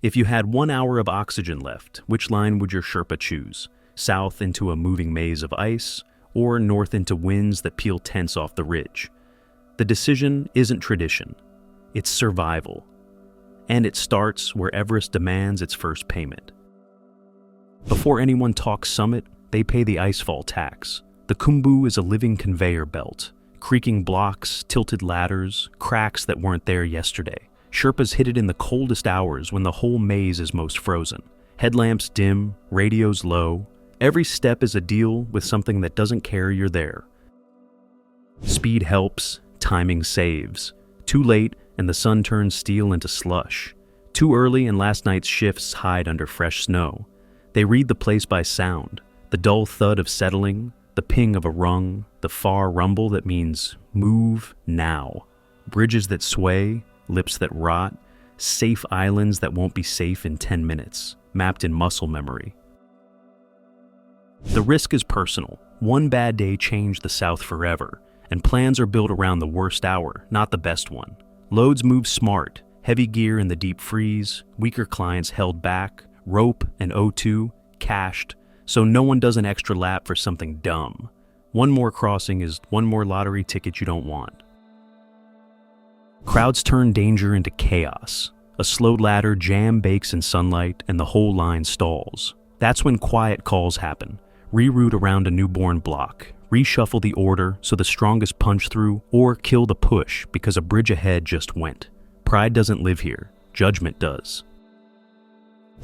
If you had 1 hour of oxygen left, which line would your Sherpa choose? South into a moving maze of ice, or north into winds that peel tents off the ridge? The decision isn't tradition, it's survival. And it starts where Everest demands its first payment. Before anyone talks summit, they pay the icefall tax. The Khumbu is a living conveyor belt. Creaking blocks, tilted ladders, cracks that weren't there yesterday. Sherpas hit it in the coldest hours when the whole maze is most frozen. Headlamps dim, radios low. Every step is a deal with something that doesn't care you're there. Speed helps, timing saves. Too late, and the sun turns steel into slush. Too early, and last night's shifts hide under fresh snow. They read the place by sound, the dull thud of settling, the ping of a rung, the far rumble that means move now. Bridges that sway, lips that rot, safe islands that won't be safe in 10 minutes, mapped in muscle memory. The risk is personal. One bad day changed the South forever, and plans are built around the worst hour, not the best one. Loads move smart, heavy gear in the deep freeze, weaker clients held back, rope and O2 cached, so no one does an extra lap for something dumb. One more crossing is one more lottery ticket you don't want. Crowds turn danger into chaos. A slowed ladder jam bakes in sunlight and the whole line stalls. That's when quiet calls happen. Reroute around a newborn block. Reshuffle the order so the strongest punch through, or kill the push because a bridge ahead just went. Pride doesn't live here. Judgment does.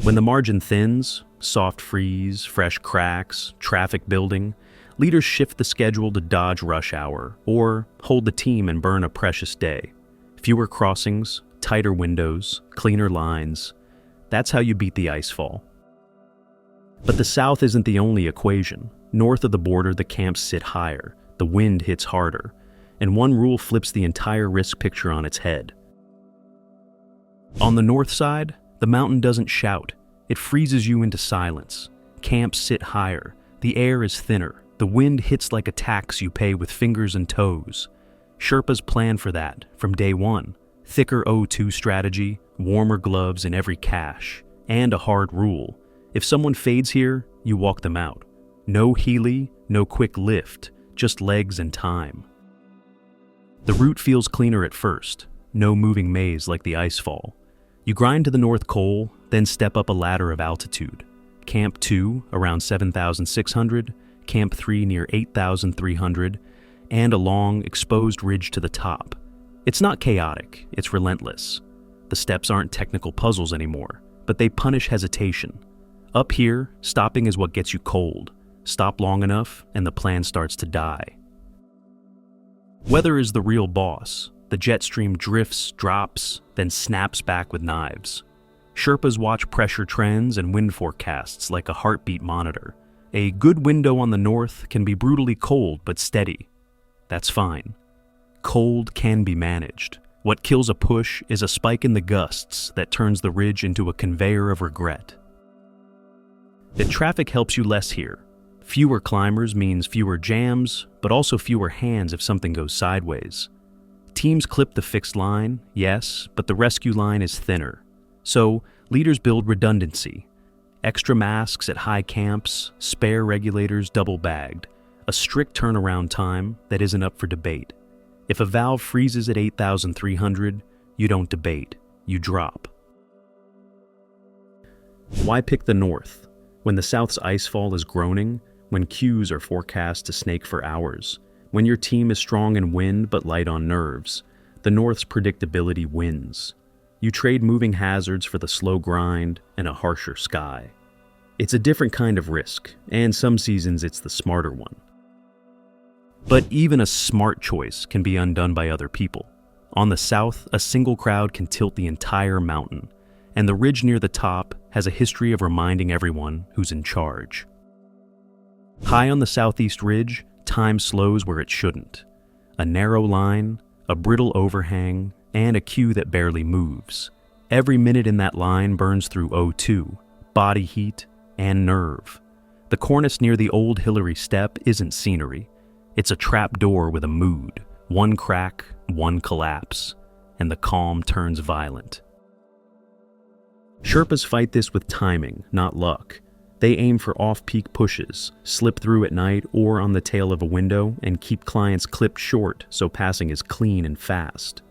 When the margin thins, soft freeze, fresh cracks, traffic building, leaders shift the schedule to dodge rush hour or hold the team and burn a precious day. Fewer crossings, tighter windows, cleaner lines. That's how you beat the icefall. But the South isn't the only equation. North of the border, the camps sit higher, the wind hits harder, and one rule flips the entire risk picture on its head. On the north side, the mountain doesn't shout. It freezes you into silence. Camps sit higher. The air is thinner. The wind hits like a tax you pay with fingers and toes. Sherpas plan for that from day one. Thicker O2 strategy, warmer gloves in every cache, and a hard rule. If someone fades here, you walk them out. No Healy, no quick lift, just legs and time. The route feels cleaner at first. No moving maze like the icefall. You grind to the North Col, then step up a ladder of altitude. Camp 2, around 7,600, Camp 3 near 8,300, and a long, exposed ridge to the top. It's not chaotic, it's relentless. The steps aren't technical puzzles anymore, but they punish hesitation. Up here, stopping is what gets you cold. Stop long enough, and the plan starts to die. Weather is the real boss. The jet stream drifts, drops, then snaps back with knives. Sherpas watch pressure trends and wind forecasts like a heartbeat monitor. A good window on the north can be brutally cold but steady. That's fine. Cold can be managed. What kills a push is a spike in the gusts that turns the ridge into a conveyor of regret. The traffic helps you less here. Fewer climbers means fewer jams, but also fewer hands if something goes sideways. Teams clip the fixed line, yes, but the rescue line is thinner. So, leaders build redundancy. Extra masks at high camps, spare regulators double-bagged, a strict turnaround time that isn't up for debate. If a valve freezes at 8,300, you don't debate, you drop. Why pick the north? When the South's icefall is groaning, when queues are forecast to snake for hours, when your team is strong in wind but light on nerves, the North's predictability wins. You trade moving hazards for the slow grind and a harsher sky. It's a different kind of risk, and some seasons it's the smarter one. But even a smart choice can be undone by other people. On the South, a single crowd can tilt the entire mountain, and the ridge near the top has a history of reminding everyone who's in charge. High on the southeast ridge, time slows where it shouldn't. A narrow line, a brittle overhang, and a queue that barely moves. Every minute in that line burns through O2, body heat, and nerve. The cornice near the old Hillary step isn't scenery. It's a trap door with a mood. One crack, one collapse, and the calm turns violent. Sherpas fight this with timing, not luck. They aim for off-peak pushes, slip through at night or on the tail of a window, and keep clients clipped short so passing is clean and fast.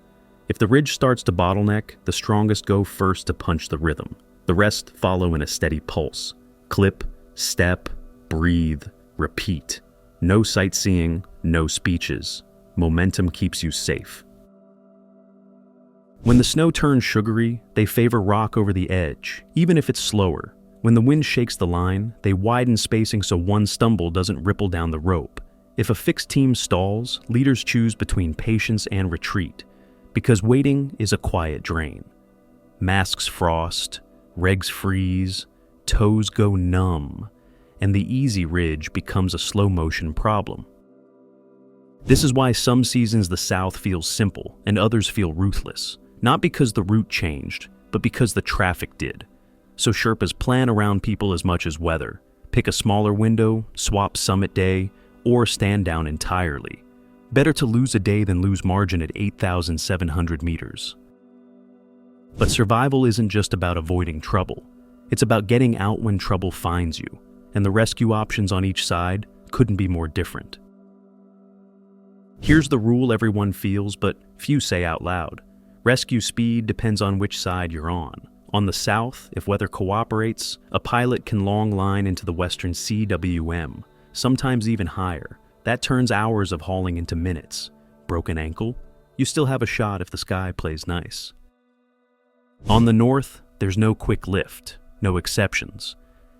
If the ridge starts to bottleneck, the strongest go first to punch the rhythm. The rest follow in a steady pulse. Clip, step, breathe, repeat. No sightseeing, no speeches. Momentum keeps you safe. When the snow turns sugary, they favor rock over the edge, even if it's slower. When the wind shakes the line, they widen spacing so one stumble doesn't ripple down the rope. If a fixed team stalls, leaders choose between patience and retreat, because waiting is a quiet drain. Masks frost, regs freeze, toes go numb, and the easy ridge becomes a slow-motion problem. This is why some seasons the South feels simple and others feel ruthless, not because the route changed, but because the traffic did. So Sherpas plan around people as much as weather. Pick a smaller window, swap summit day, or stand down entirely. Better to lose a day than lose margin at 8,700 meters. But survival isn't just about avoiding trouble. It's about getting out when trouble finds you, and the rescue options on each side couldn't be more different. Here's the rule everyone feels, but few say out loud. Rescue speed depends on which side you're on. On the south, if weather cooperates, a pilot can long line into the western CWM, sometimes even higher. That turns hours of hauling into minutes. Broken ankle? You still have a shot if the sky plays nice. On the north, there's no quick lift, no exceptions.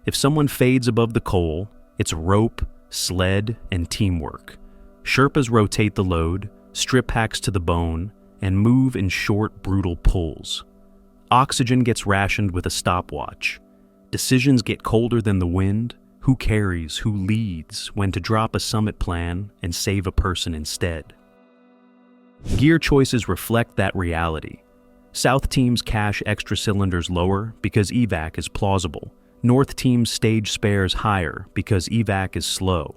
If someone fades above the coal, it's rope, sled, and teamwork. Sherpas rotate the load, strip packs to the bone, and move in short, brutal pulls. Oxygen gets rationed with a stopwatch. Decisions get colder than the wind. Who carries, who leads, when to drop a summit plan and save a person instead. Gear choices reflect that reality. South teams cache extra cylinders lower because evac is plausible. North teams stage spares higher because evac is slow.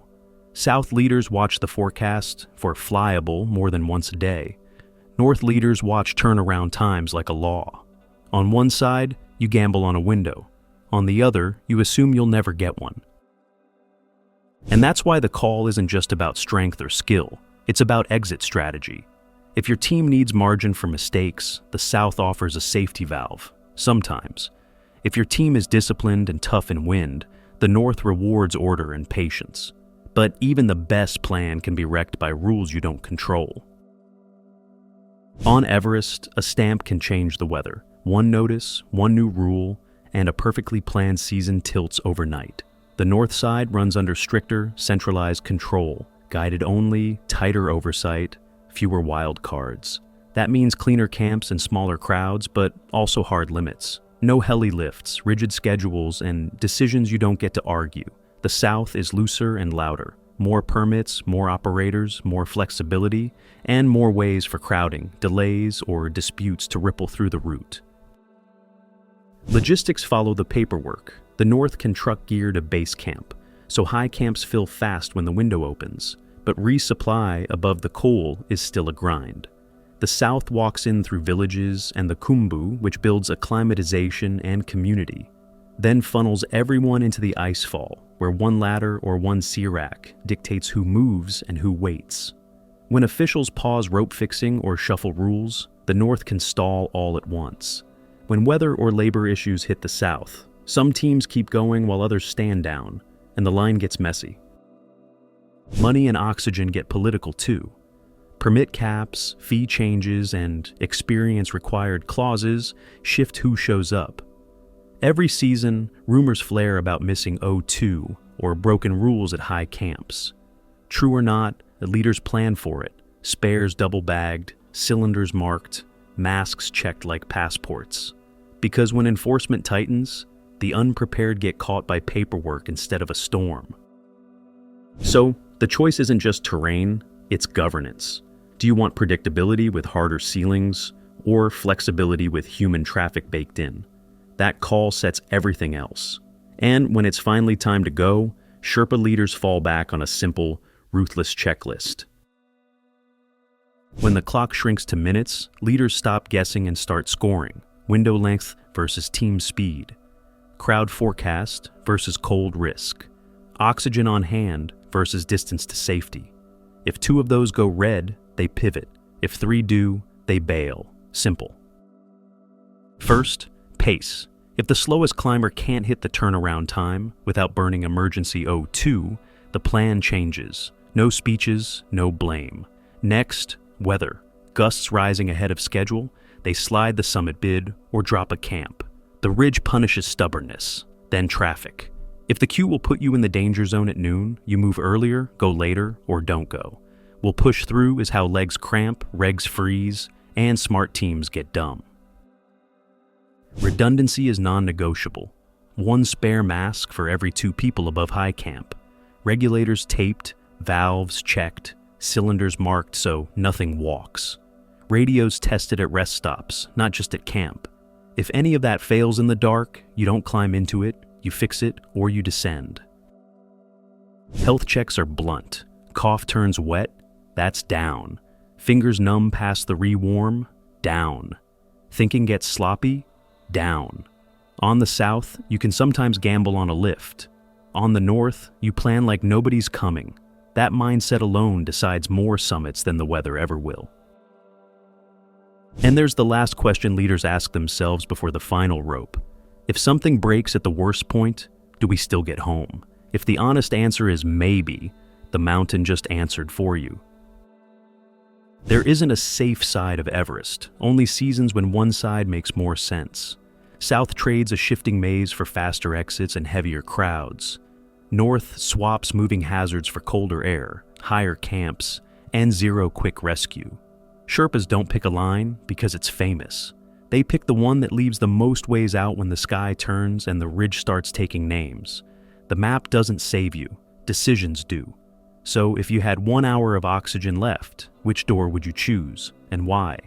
South leaders watch the forecast for flyable more than once a day. North leaders watch turnaround times like a law. On one side, you gamble on a window. On the other, you assume you'll never get one. And that's why the call isn't just about strength or skill. It's about exit strategy. If your team needs margin for mistakes, the South offers a safety valve, sometimes. If your team is disciplined and tough in wind, the North rewards order and patience. But even the best plan can be wrecked by rules you don't control. On Everest, a stamp can change the weather. One notice, one new rule, and a perfectly planned season tilts overnight. The north side runs under stricter, centralized control, guided only, tighter oversight, fewer wild cards. That means cleaner camps and smaller crowds, but also hard limits. No heli lifts, rigid schedules, and decisions you don't get to argue. The South is looser and louder. More permits, more operators, more flexibility, and more ways for crowding, delays, or disputes to ripple through the route. Logistics follow the paperwork. The North can truck gear to base camp, so high camps fill fast when the window opens, but resupply above the coal is still a grind. The South walks in through villages and the Khumbu, which builds acclimatization and community, then funnels everyone into the icefall, where one ladder or one sirac dictates who moves and who waits. When officials pause rope fixing or shuffle rules, the North can stall all at once. When weather or labor issues hit the South, some teams keep going while others stand down, and the line gets messy. Money and oxygen get political too. Permit caps, fee changes, and experience-required clauses shift who shows up. Every season, rumors flare about missing O2 or broken rules at high camps. True or not, the leaders plan for it. Spares double-bagged, cylinders marked, masks checked like passports. Because when enforcement tightens, the unprepared get caught by paperwork instead of a storm. So, the choice isn't just terrain, it's governance. Do you want predictability with harder ceilings, or flexibility with human traffic baked in? That call sets everything else. And when it's finally time to go, Sherpa leaders fall back on a simple, ruthless checklist. When the clock shrinks to minutes, leaders stop guessing and start scoring. Window length versus team speed, crowd forecast versus cold risk, oxygen on hand versus distance to safety. If 2 of those go red, they pivot. If 3 do, they bail. Simple. First, pace. If the slowest climber can't hit the turnaround time without burning emergency O2, the plan changes. No speeches, no blame. Next, weather. Gusts rising ahead of schedule, they slide the summit bid or drop a camp. The ridge punishes stubbornness. Then traffic. If the queue will put you in the danger zone at noon, you move earlier, go later, or don't go. Will push through is how legs cramp, regs freeze, and smart teams get dumb. Redundancy is non-negotiable. 1 spare mask for every 2 people above high camp. Regulators taped, valves checked, cylinders marked so nothing walks. Radios tested at rest stops, not just at camp. If any of that fails in the dark, you don't climb into it, you fix it, or you descend. Health checks are blunt. Cough turns wet, that's down. Fingers numb past the re-warm, down. Thinking gets sloppy, down. On the south, you can sometimes gamble on a lift. On the north, you plan like nobody's coming. That mindset alone decides more summits than the weather ever will. And there's the last question leaders ask themselves before the final rope. If something breaks at the worst point, do we still get home? If the honest answer is maybe, the mountain just answered for you. There isn't a safe side of Everest, only seasons when one side makes more sense. South trades a shifting maze for faster exits and heavier crowds. North swaps moving hazards for colder air, higher camps, and zero quick rescue. Sherpas don't pick a line because it's famous. They pick the one that leaves the most ways out when the sky turns and the ridge starts taking names. The map doesn't save you, decisions do. So if you had 1 hour of oxygen left, which door would you choose and why?